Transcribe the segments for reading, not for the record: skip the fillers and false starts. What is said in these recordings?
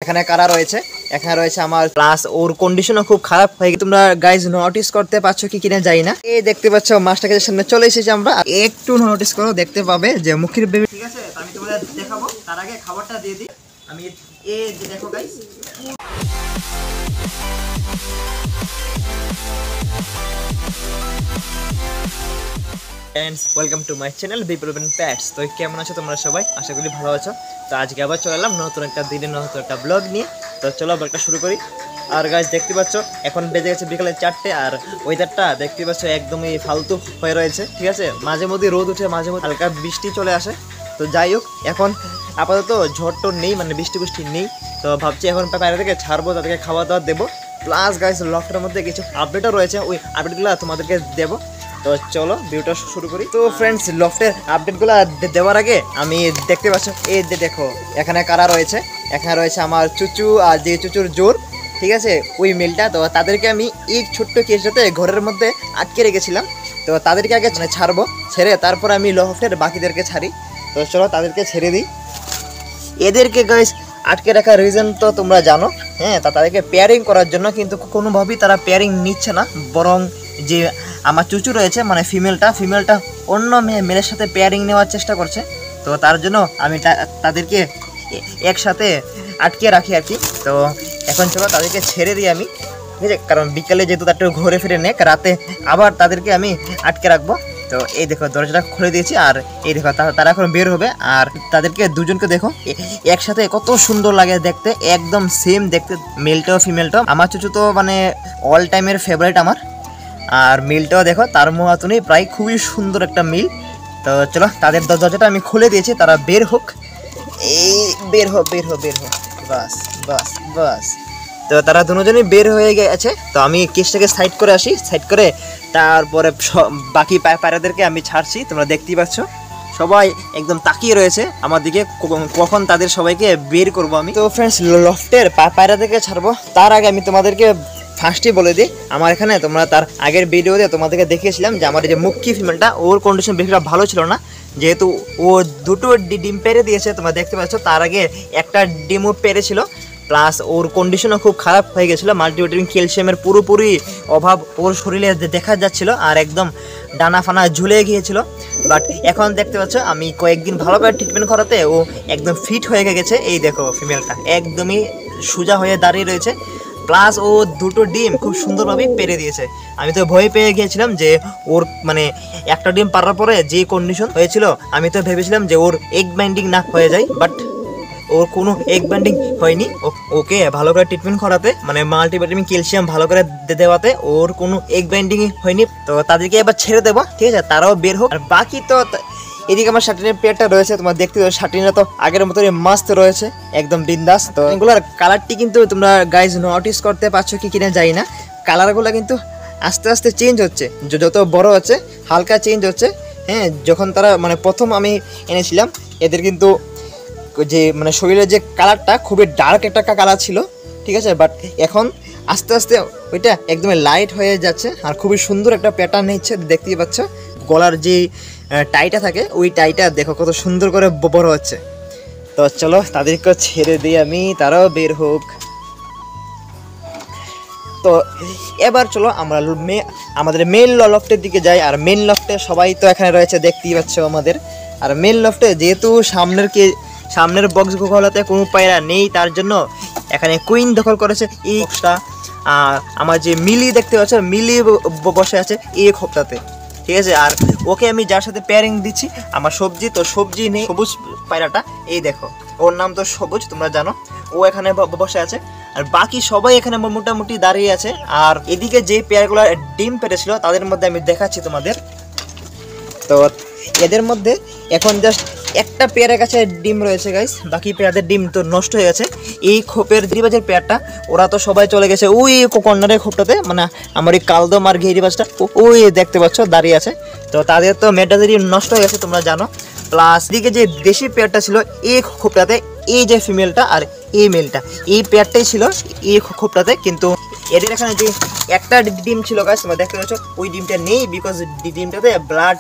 এখানে কারা রয়েছে, এখানে রয়েছে আমার প্লাস ওর কন্ডিশনও খুব খারাপ হয়ে গেছে। তোমরা গাইজ নোটিস করতে পারছো কি কিনা জানি না। এই দেখতে পাচ্ছ মাছটাকে সামনে চলে এসেছি আমরা, একটু নোটিস করো দেখতে পাবে যে মুখের বেবি। ঠিক আছে, আমি তোমাদের দেখাবো, তার আগে খাবারটা দিয়ে দিই আমি। এই যে দেখো guys, welcome to my channel বিপ্লবন প্যাটস। তো কেমন আছো তোমরা সবাই? আশা করি ভালো আছো। তো আজকে আবার চলে এলাম নতুন একটা দিনে নতুন একটা ব্লগ নিয়ে। তো চলো ব্লগটা শুরু করি। আর গাইজ দেখতে পাচ্ছ এখন বেজে গেছে বিকালে 4টে, আর ওয়েদারটা দেখতে পাচ্ছ একদমই ফালতু হয়ে রয়েছে। ঠিক আছে, মাঝে মধ্যে রোদ উঠে, মাঝে মধ্যে হালকা বৃষ্টি চলে আসে। তো যাই হোক, এখন আপাতত ঝড় টোর নেই, মানে বৃষ্টি নেই। তো ভাবছি এখন বাইরে থেকে ছাড়বো, তাদেরকে খাওয়া দাওয়া দেবো। প্লাস গাইজ লকটার মধ্যে কিছু আপডেটও রয়েছে, ওই আপডেটগুলো তোমাদেরকে দেবো। তো চলো ভিডিওটা শুরু করি। তো ফ্রেন্ডস, লফটের আপডেটগুলো দেওয়ার আগে আমি দেখতে পাচ্ছ এই যে দেখো এখানে কারা রয়েছে। এখানে রয়েছে আমার চুচু আর যে চুচুর জোর, ঠিক আছে, ওই মেলটা। তো তাদেরকে আমি এই ছোট্ট কেসটাতে ঘরের মধ্যে আটকে রেখেছিলাম। তো তাদেরকে আগে ছাড়বো, ছেড়ে তারপর আমি লফটের বাকিদেরকে ছাড়ি। তো চলো তাদেরকে ছেড়ে দিই। এদেরকে গাইস আটকে রাখার রিজন তো তোমরা জানো, হ্যাঁ। তাদেরকে পেয়ারিং করার জন্য, কিন্তু কোনোভাবেই তারা পেয়ারিং নিচ্ছে না, বরং যে আমার চুচু রয়েছে মানে ফিমেলটা অন্য মেলের সাথে পেয়ারিং নেওয়ার চেষ্টা করছে। তো তার জন্য আমি তাদেরকে একসাথে আটকে রাখি আর কি। তো এখন চলো তাদেরকে ছেড়ে দিই আমি, ঠিক আছে, কারণ বিকালে যেহেতু তার একটু ঘুরে ফিরে নেক, রাতে আবার তাদেরকে আমি আটকে রাখবো। তো এই দেখো দরজাটা খুলে দিয়েছি, আর এই দেখো তারা এখন বের হবে। আর তাদেরকে দুজনকে দেখো একসাথে কত সুন্দর লাগে দেখতে, একদম সেম দেখতে, মেলটাও ফিমেলটাও। আমার চুচু তো মানে অল টাইমের ফেভারিট আমার। আর মিলটাও দেখো তার মতনই প্রায়, খুবই সুন্দর একটা মিল। তো চলো তাদের দরজাটা আমি খুলে দিয়েছি, তারা বের হোক। এই বের হোক, বাস বাস বাস। তো তারা দুজনই বের হয়ে গেছে। তো আমি কেসটাকে সাইড করে আসি, সাইড করে তারপরে বাকি পায়রাদেরকে আমি ছাড়ছি। তোমরা দেখতেই পাচ্ছ সবাই একদম তাকিয়ে রয়েছে আমার দিকে, কখন তাদের সবাইকে বের করবো আমি। তো ফ্রেন্ডস, লফটের পায়রাদেরকে ছাড়বো তার আগে আমি তোমাদেরকে ফার্স্টই বলে দিই, আমার এখানে তোমরা তার আগের ভিডিওতে তোমাদেরকে দেখিয়েছিলাম যে আমার যে মুখ্যি ফিমেলটা, ওর কন্ডিশন বেশিটা ভালো ছিল না, যেহেতু ও দুটো ডিম পেরে দিয়েছে। তোমরা দেখতে পাচ্ছ তার আগে একটা ডিমও পেরেছিল, প্লাস ওর কন্ডিশনও খুব খারাপ হয়ে গেছিলো। মাল্টিভিটামিন ক্যালসিয়ামের পুরোপুরি অভাব ওর শরীরে দেখা যাচ্ছিলো, আর একদম ডানা ফানা ঝুলে গিয়েছিল। বাট এখন দেখতে পাচ্ছ আমি কয়েকদিন ভালো করে ট্রিটমেন্ট করাতে ও একদম ফিট হয়ে গেছে। এই দেখো ফিমেলটা একদমই সোজা হয়ে দাঁড়িয়ে রয়েছে, প্লাস ও দুটো ডিম খুব সুন্দরভাবে পেরে দিয়েছে। আমি তো ভয় পেয়ে গিয়েছিলাম যে ওর মানে একটা ডিম পারার পরে যে কন্ডিশন হয়েছিল, আমি তো ভেবেছিলাম যে ওর এগ বাইন্ডিং না হয়ে যায়। বাট ওর কোনো এগ বাইন্ডিং হয়নি। ওকে ভালো করে ট্রিটমেন্ট করাতে, মানে মাল্টিভিটামিন ক্যালসিয়াম ভালো করে দেওয়াতে ওর কোনো এগ বাইন্ডিংই হয়নি। তো তাদেরকে এবার ছেড়ে দেবো, ঠিক আছে, তারাও বের হোক। আর বাকি তো এদিকে আমার শার্টিনের পেয়ারটা রয়েছে, তোমার দেখতে পাচ্ছ শার্টিনটা তো আগের মতনই মাস্ত রয়েছে, একদম বিন্দাস। তো এগুলোর কালারটি কিন্তু তোমরা গাইজ নোটিস করতে পারছো কি কিনা জানি না, কালারগুলো কিন্তু আস্তে আস্তে চেঞ্জ হচ্ছে, যত বড় হচ্ছে হালকা চেঞ্জ হচ্ছে, হ্যাঁ। যখন তারা মানে প্রথম আমি এনেছিলাম এদের কিন্তু যে মানে শরীরের যে কালারটা খুবই ডার্ক একটা কালার ছিল, ঠিক আছে, বাট এখন আস্তে আস্তে ওইটা একদমই লাইট হয়ে যাচ্ছে, আর খুবই সুন্দর একটা প্যাটার্ন নিচ্ছে। দেখতেই পাচ্ছ গলার যে টাইটা থাকে, ওই টাইটা দেখো কত সুন্দর করে বড় হচ্ছে। তো চলো তাদেরকে ছেড়ে দিই আমি, তারাও বের হোক। তো এবার চলো আমরা আমাদের মেন লফটের দিকে যাই। আর মেন লফটে সবাই তো এখানে রয়েছে, দেখতেই পাচ্ছ আমাদের। আর মেন লফটে যেহেতু সামনের বক্সগুলোতে কোনো পায়রা নেই, তার জন্য এখানে কুইন দখল করেছে এই বক্সটা। আর আমার যে মিলি দেখতে পাচ্ছ, মিলি বসে আছে এই খোপটাতে, ঠিক আছে। আর ওকে আমি যার সাথে পেয়ারিং দিচ্ছি আমার সবজি, তো সবজি নেই, সবুজ পায়রাটা, এই দেখো ওর নাম তো সবুজ, তোমরা জানো, ও এখানে বসে আছে। আর বাকি সবাই এখানে মোটামুটি দাঁড়িয়ে আছে। আর এদিকে যে পেয়ারগুলো ডিম পেরেছিল তাদের মধ্যে আমি দেখাচ্ছি তোমাদের। তো এদের মধ্যে এখন জাস্ট একটা পেয়ারের কাছে ডিম রয়েছে গাইস, বাকি পেয়ারদের ডিম তো নষ্ট হয়ে গেছে। এই খোপের গিরিবাজের পেয়ারটা ওরা তো সবাই চলে গেছে ওই কর্নারের খোপটাতে, মানে আমার এই কালদম আর গিরিবাজটা ওই দেখতে পাচ্ছ দাঁড়িয়ে আছে। তো তাদের তো মেটাদেরই নষ্ট হয়ে গেছে, তোমরা জানো। প্লাস দিকে যে দেশি পেয়ারটা ছিল এই খোপটাতে, এই যে ফিমেলটা আর এই মেলটা, এই পেয়ারটাই ছিল এই খোপটাতে। কিন্তু এদের এখানে যে একটা ডিম ছিল গাইস, তোমরা দেখতে পাচ্ছ ওই ডিমটা নেই, বিকজ ডিমটাতে ব্লাড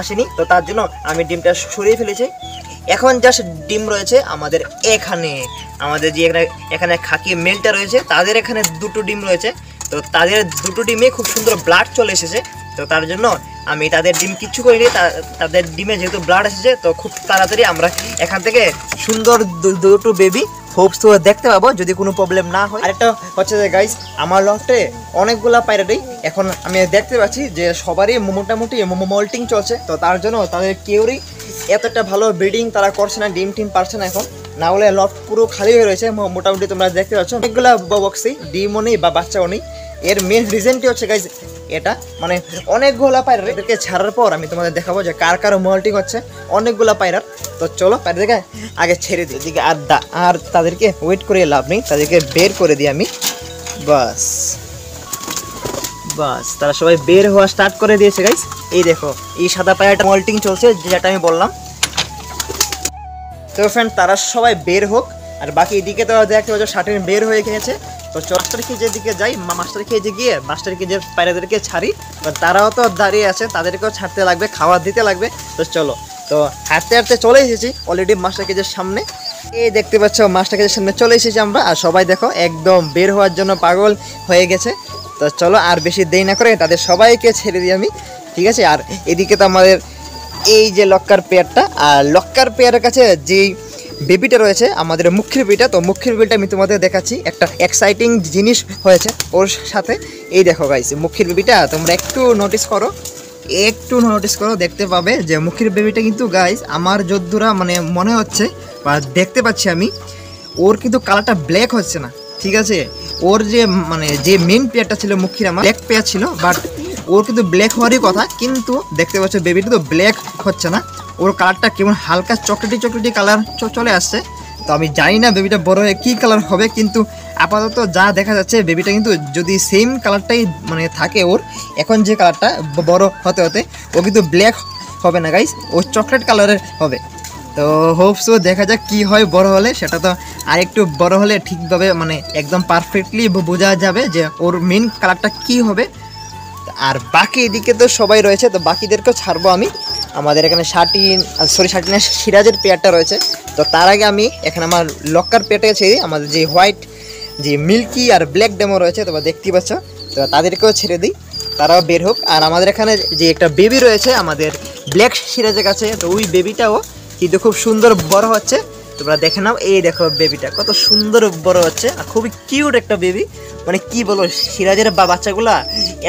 আসেনি। তো তার জন্য আমি ডিমটা সরিয়ে ফেলেছি। এখন জাস্ট ডিম রয়েছে আমাদের এখানে, আমাদের যে এখানে খাকি মেলটা রয়েছে তাদের এখানে দুটো ডিম রয়েছে। তো তাদের দুটো ডিমে খুব সুন্দর ব্লাড চলে এসেছে। তো তার জন্য আমি তাদের ডিম কিচ্ছু করিনি, তাদের ডিমে যেহেতু ব্লাড এসেছে তো খুব তাড়াতাড়ি আমরা এখান থেকে সুন্দর দুটো বেবি হোপস তো দেখতে পাবো যদি কোনো প্রবলেম না হয়। আরেকটা হচ্ছে যে গাইস, আমার লফটে অনেকগুলা পায়রাটাই এখন আমি দেখতে পাচ্ছি যে সবারই মোটামুটি মোল্টিং চলছে। তো তার জন্য তাদের কেউরই এতটা ভালো ব্রিডিং তারা করছে না, ডিম টিম পারছে না এখন, না হলে লফট পুরো খালি হয়ে রয়েছে মোটামুটি। তোমরা দেখতে পাচ্ছ অনেকগুলা বক্সেই ডিমও নেই বা বাচ্চাও নেই। এর মেন রিজনটি হচ্ছে গাইস এটা, মানে অনেকগুলা পায়রা এদেরকে ছাড়ার পর আমি তোমাদের দেখাবো যে কার কার মল্টিং হচ্ছে অনেকগুলা পায়রার। তো চলো পায়রাদেরকে আগে ছেড়ে দিই এদিকে, আর তাদেরকে ওয়েট করে লাভ নেই, তাদেরকে বের করে দিই আমি। বাস তারা সবাই বের হওয়া স্টার্ট করে দিয়েছে গাইস। এই দেখো এই সাদা পায়রাটা মল্টিং চলছে যেটা আমি বললাম। তো ফ্রেন্ড তারা সবাই বের হোক, আর বাকি এদিকে তো দেখতে পাচ্ছ শার্টিন বের হয়ে গেছে। তো মাস্টার কেজের দিকে যাই, মাস্টার কেজে গিয়ে মাস্টার কেজের পায়রাদেরকে ছাড়ি। তারাও তো দাঁড়িয়ে আছে, তাদেরকেও ছাড়তে লাগবে, খাবার দিতে লাগবে। তো চলো, তো হাঁটতে হাঁটতে চলে এসেছি অলরেডি মাস্টার কেজের সামনে। এই দেখতে পাচ্ছ মাস্টার কেজের সামনে চলে এসেছি আমরা, আর সবাই দেখো একদম বের হওয়ার জন্য পাগল হয়ে গেছে। তো চলো আর বেশি দেরি না করে তাদের সবাইকে ছেড়ে দিই আমি, ঠিক আছে। আর এদিকে তো আমাদের এই যে লক্কার পেয়ারটা, আর লক্কার পেয়ারের কাছে যেই বেবিটা রয়েছে আমাদের মুখির বেবিটা, তো মুখির বেবিটা আমি তোমাদের দেখাচ্ছি। একটা এক্সাইটিং জিনিস হয়েছে ওর সাথে। এই দেখো গাইস মুখির বেবিটা তোমরা একটু নোটিস করো, দেখতে পাবে যে মুখির বেবিটা কিন্তু গাইস আমার যদ্দুরা মানে মনে হচ্ছে বা দেখতে পাচ্ছি আমি, ওর কিন্তু কালারটা ব্ল্যাক হচ্ছে না, ঠিক আছে। ওর যে মানে যে মেন পেয়ারটা ছিল মুখির আমার ব্ল্যাক পেয়ার ছিল, বাট ওর কিন্তু ব্ল্যাক হওয়ারই কথা, কিন্তু দেখতে পাচ্ছ বেবিটা তো ব্ল্যাক হচ্ছে না, ওর কালারটা কেমন হালকা চকলেটি কালার চলে আসছে। তো আমি জানি না বেবিটা বড় হয়ে কী কালার হবে, কিন্তু আপাতত যা দেখা যাচ্ছে বেবিটা কিন্তু যদি সেম কালারটাই মানে থাকে ওর এখন যে কালারটা, বড় হতে হতে ও কিন্তু ব্ল্যাক হবে না গাইস, ও চকলেট কালারের হবে। তো হোপসো দেখা যাক কি হয় বড় হলে, সেটা তো আরেকটু বড় হলে ঠিকভাবে মানে একদম পারফেক্টলি বোঝা যাবে যে ওর মেন কালারটা কি হবে। আর বাকি এদিকে তো সবাই রয়েছে, তো বাকিদেরকেও ছাড়বো আমি। আমাদের এখানে শার্টিনের সিরাজের পেয়ারটা রয়েছে। তো তার আগে আমি এখানে আমার লক্কার পেয়ারটাকে ছেড়ে দিই। আমাদের যে হোয়াইট যে মিল্কি আর ব্ল্যাক ডেমো রয়েছে তোমরা দেখতেই পাচ্ছ, তো তাদেরকেও ছেড়ে দিই, তারাও বের হোক। আর আমাদের এখানে যে একটা বেবি রয়েছে আমাদের ব্ল্যাক সিরাজের কাছে, তো ওই বেবিটাও কিন্তু খুব সুন্দর বড় হচ্ছে, তোমরা দেখে নাও। এই দেখো বেবিটা কত সুন্দর বড় হচ্ছে, আর খুবই কিউট একটা বেবি। মানে কি বলো, সিরাজের বাচ্চাগুলা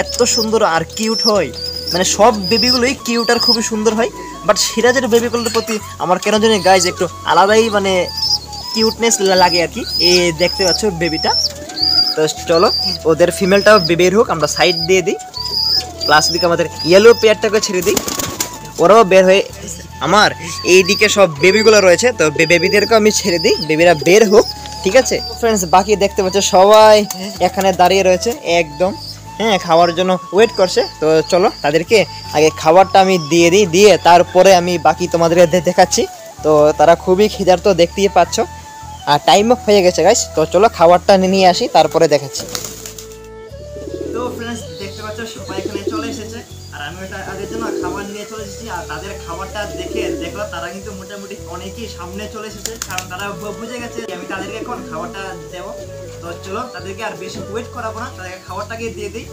এত সুন্দর আর কিউট হয়, মানে সব বেবিগুলোই কিউট আর খুবই সুন্দর হয়, বাট সিরাজের বেবিগুলোর প্রতি আমার কেন জানি গাইজ একটু আলাদাই মানে কিউটনেস লাগে আর কি। এই দেখতে পাচ্ছ বেবিটা। তো চলো ওদের ফিমেলটাও বের হোক, আমরা সাইড দিয়ে দিই, প্লাস দিকে আমাদের ইয়েলো পেয়ারটাকে ছেড়ে দিই, ওরাও বের হয়ে আমার এইদিকে সব বেবিগুলো রয়েছে, তো বেবিদেরকে আমি ছেড়ে দিই, বেবিরা বের হোক, ঠিক আছে ফ্রেন্ডস। বাকি দেখতে পাচ্ছ সবাই এখানে দাঁড়িয়ে রয়েছে একদম, হ্যাঁ খাওয়ার জন্য ওয়েট করছে। তো চলো তাদেরকে আগে খাবারটা আমি দিয়ে দিই, দিয়ে তারপরে আমি বাকি তোমাদেরকে দেখাচ্ছি। তো তারা খুবই খিদার্ত দেখতেই পাচ্ছ, আর টাইমও হয়ে গেছে গাইস। তো চলো খাবারটা নিয়ে আসি তারপরে দেখাচ্ছি। তো ফ্রেন্ডস দেখতে পাচ্ছ সবাই এখানে চলে এসেছে, আর আমি তাদের জন্য খাবার নিয়ে চলে এসেছি। আর তাদের খাবারটা দেখলো তারা কিন্তু মোটামুটি অনেকেই সামনে চলে এসেছে, কারণ তারা বুঝে গেছে আমি তাদেরকে এখন খাবারটা দেবো। তো চলো তাদেরকে আর বেশি ওয়েট করাবো না, তাদেরকে খাবারটাকে দিয়ে দিই।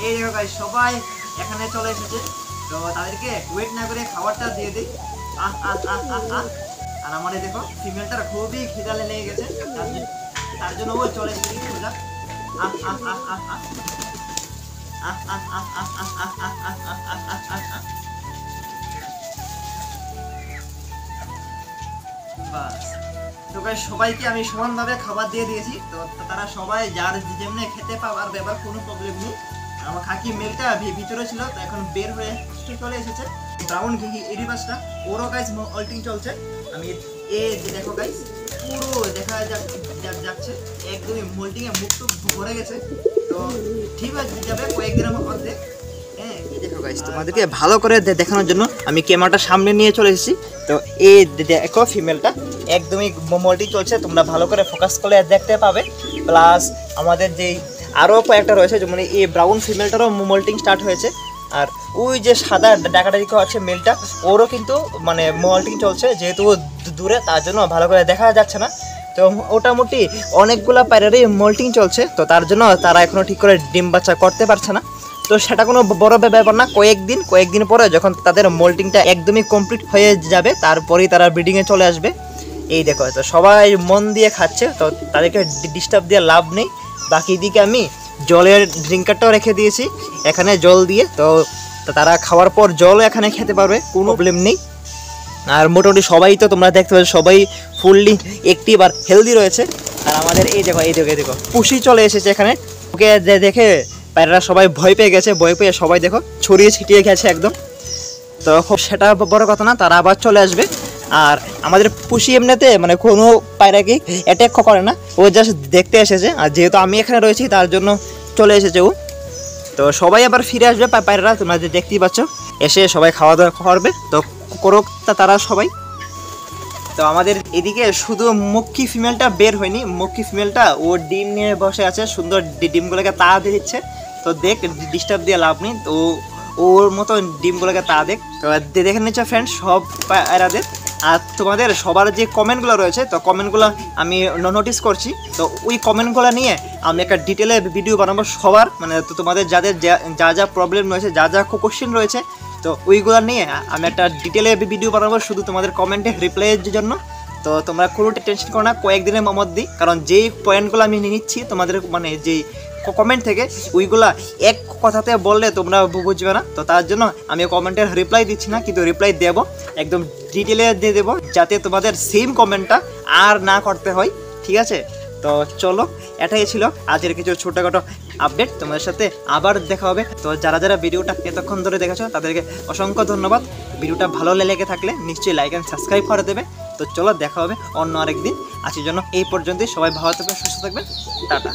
এই দেখো গাইস সবাই এখানে চলে এসেছে, তো তাদেরকে ওয়েট না করে খাবারটা দিয়ে দিই। আর আমার দেখো ফিমেলটার খুবই খিদা লেগে গেছে, তার জন্য ও চলে এসেছে খোঁজা। তো গাইস সবাইকে আমি সমানভাবে খাবার দিয়ে দিয়েছি, তো তারা সবাই যার যেমনি খেতে পাওয়ার ব্যাপার কোনো প্রবলেম নেই। আমার খাকি মেলটা ভিতরে ছিল, তো এখন বের হয়ে চলে এসেছে। ব্রাউন এরিবাসটা ওরও গাইস মল্টিং চলছে। আমি এই দেখো গাইস পুরো দেখা যাচ্ছে একদমই মল্টিংয়ে মুখ টুক ভরে গেছে, তো ঠিক আছে যাবে কয়েকদিনের মধ্যে। হ্যাঁ এই দেখো গাইস তোমাদেরকে ভালো করে দেখানোর জন্য আমি ক্যামেরাটা সামনে নিয়ে চলে এসেছি। তো এই দেখো ফিমেলটা একদমই মল্টিং চলছে, তোমরা ভালো করে ফোকাস করলে দেখতে পাবে। প্লাস আমাদের যেই আরও কয়েকটা রয়েছে, যেমন এই ব্রাউন ফিমেলটারও মোল্টিং স্টার্ট হয়েছে। আর ওই যে সাদা ডাকাডাকি আছে মেলটা, ওরও কিন্তু মানে মোল্টিং চলছে, যেহেতু ও দূরে তার জন্য ভালো করে দেখা যাচ্ছে না। তো মোটামুটি অনেকগুলো পায়রারই মোল্টিং চলছে, তো তার জন্য তারা এখনও ঠিক করে ডিম বাচ্চা করতে পারছে না। তো সেটা কোনো বড় ব্যাপার না, কয়েকদিন পরে যখন তাদের মোল্টিংটা একদমই কমপ্লিট হয়ে যাবে তারপরেই তারা ব্রিডিংয়ে চলে আসবে। এই দেখো, তো সবাই মন দিয়ে খাচ্ছে, তো তাদেরকে ডিস্টার্ব দিয়ে লাভ নেই। বাকি দিকে আমি জলের ড্রিঙ্কারটাও রেখে দিয়েছি এখানে জল দিয়ে, তো তারা খাওয়ার পর জলও এখানে খেতে পারবে, কোনো প্রবলেম নেই। আর মোটামুটি সবাই তো তোমরা দেখতে পাচ্ছ সবাই ফুললি অ্যাক্টিভ আর হেলদি রয়েছে। আর আমাদের এই দেখো পুষি চলে এসেছে এখানে, ওকে দেখে পায়রারা সবাই ভয় পেয়ে গেছে, ভয় পেয়ে সবাই দেখো ছড়িয়ে ছিটিয়ে গেছে একদম। তো সেটা বড় কথা না, তারা আবার চলে আসবে। আর আমাদের পুষি এমনিতে মানে কোনো পায়রাকে অ্যাটাক করে না, ও জাস্ট দেখতে এসেছে। আর যেহেতু আমি এখানে রয়েছি তার জন্য চলে এসেছে ও। তো সবাই আবার ফিরে আসবে পায়রারা, তোমরা যে দেখতেই পাচ্ছ, এসে সবাই খাওয়া দাওয়া করবে। তো করুক তারা সবাই। তো আমাদের এদিকে শুধু মক্কি ফিমেলটা বের হয়নি, মক্কি ফিমেলটা ও ডিম নিয়ে বসে আছে, সুন্দর ডিমগুলোকে তাড়া দিচ্ছে। তো দেখ, ডিস্টার্ব দিয়ে লাভ নেই, তো ওর মতো ডিমগুলোকে তাড়া দেখ। তো দেখে নিচ্ছ ফ্রেন্ডস সব পায়রাদের। আর তোমাদের সবার যে কমেন্টগুলো রয়েছে, তো কমেন্টগুলো আমি নোটিস করছি, তো ওই কমেন্টগুলো নিয়ে আমি একটা ডিটেলে ভিডিও বানাবো সবার, মানে তো তোমাদের যাদের যা প্রবলেম রয়েছে, যা কোশ্চেন রয়েছে, তো ওইগুলো নিয়ে আমি একটা ডিটেলে ভিডিও বানাবো শুধু তোমাদের কমেন্টে রিপ্লাইয়ের জন্য। তো তোমরা কোনো টেনশন করো না, কয়েকদিনের মধ্যেই, কারণ যেই পয়েন্টগুলো আমি নিচ্ছি তোমাদের মানে যেই কমেন্ট থেকে, ওইগুলা এক কথাতে বললে তোমরা বুঝবে না। তো তার জন্য আমি কমেন্টের রিপ্লাই দিচ্ছি না, কিন্তু রিপ্লাই দেবো, একদম ডিটেলে দিয়ে দেবো, যাতে তোমাদের সেম কমেন্টটা আর না করতে হয়, ঠিক আছে? তো চলো, এটাই ছিল আজকের কিছু ছোটোখাটো আপডেট, তোমাদের সাথে আবার দেখা হবে। তো যারা ভিডিওটা এতক্ষণ ধরে দেখেছো তাদেরকে অসংখ্য ধন্যবাদ। ভিডিওটা ভালো লেগে থাকলে নিশ্চয়ই লাইক অ্যান্ড সাবস্ক্রাইব করে দেবে। তো চলো, দেখা হবে অন্য আরেকদিন। আজকের জন্য এই পর্যন্তই, সবাই ভালো থাকবেন, সুস্থ থাকবেন, টাটা।